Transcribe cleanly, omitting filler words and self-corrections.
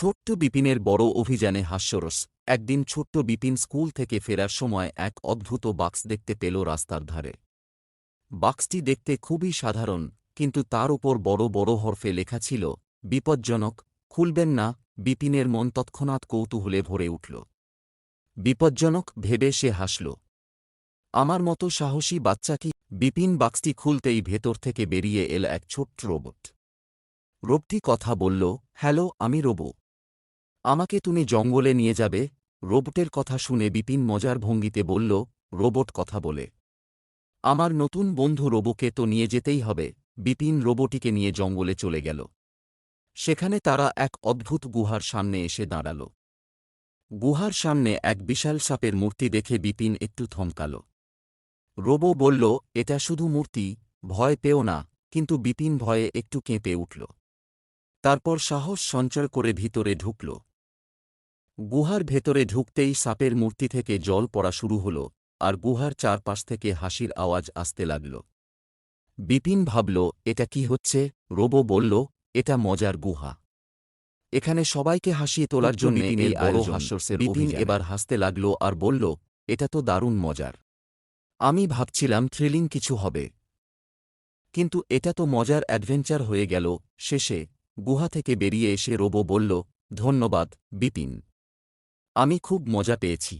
ছোট্ট বিপিনের বড় অভিযানে হাস্যরস। একদিন ছোট্ট বিপিন স্কুল থেকে ফেরার সময় এক অদ্ভুত বাক্স দেখতে পেল রাস্তার ধারে। বাক্সটি দেখতে খুবই সাধারণ, কিন্তু তার উপর বড় বড় হরফে লেখা ছিল, বিপজ্জনক, খুলবেন না। বিপিনের মন তৎক্ষণাৎ কৌতূহলে ভরে উঠল। বিপজ্জনক ভেবে সে হাসল। আমার মতো সাহসী বাচ্চা কি? বিপিন বাক্সটি খুলতেই ভেতর থেকে বেরিয়ে এল এক ছোট্ট রোবট। রোবটটি কথা বলল, হ্যালো, আমি রোবো। আমাকে তুমি জঙ্গলে নিয়ে যাবে? রোবটের কথা শুনে বিপিন মজার ভঙ্গিতে বলল, রোবট কথা বলে? আমার নতুন বন্ধু রোবোকে তো নিয়ে যেতেই হবে। বিপিন রোবোটিকে নিয়ে জঙ্গলে চলে গেল। সেখানে তারা এক অদ্ভুত গুহার সামনে এসে দাঁড়াল। গুহার সামনে এক বিশাল সাপের মূর্তি দেখে বিপিন একটু থমকাল। রোবো বলল, এটা শুধু মূর্তি, ভয় পেও না। কিন্তু বিপিন ভয়ে একটু কেঁপে উঠল। তারপর সাহস সঞ্চয় করে ভিতরে ঢুকল। গুহার ভেতরে ঢুকতেই সাপের মূর্তি থেকে জল পড়া শুরু হল, আর গুহার চারপাশ থেকে হাসির আওয়াজ আসতে লাগল। বিপিন ভাবল, এটা কি হচ্ছে? রোবো বলল, এটা মজার গুহা। এখানে সবাইকে হাসিয়ে তোলার জন্য এই বড় হাস্যরসের বিপিন এবার হাসতে লাগল আর বলল, এটা তো দারুণ মজার। আমি ভাবছিলাম থ্রিলিং কিছু হবে, কিন্তু এটা তো মজার অ্যাডভেঞ্চার হয়ে গেল। শেষে গুহা থেকে বেরিয়ে এসে রোবো বলল, ধন্যবাদ বিপিন, আমি খুব মজা পেয়েছি।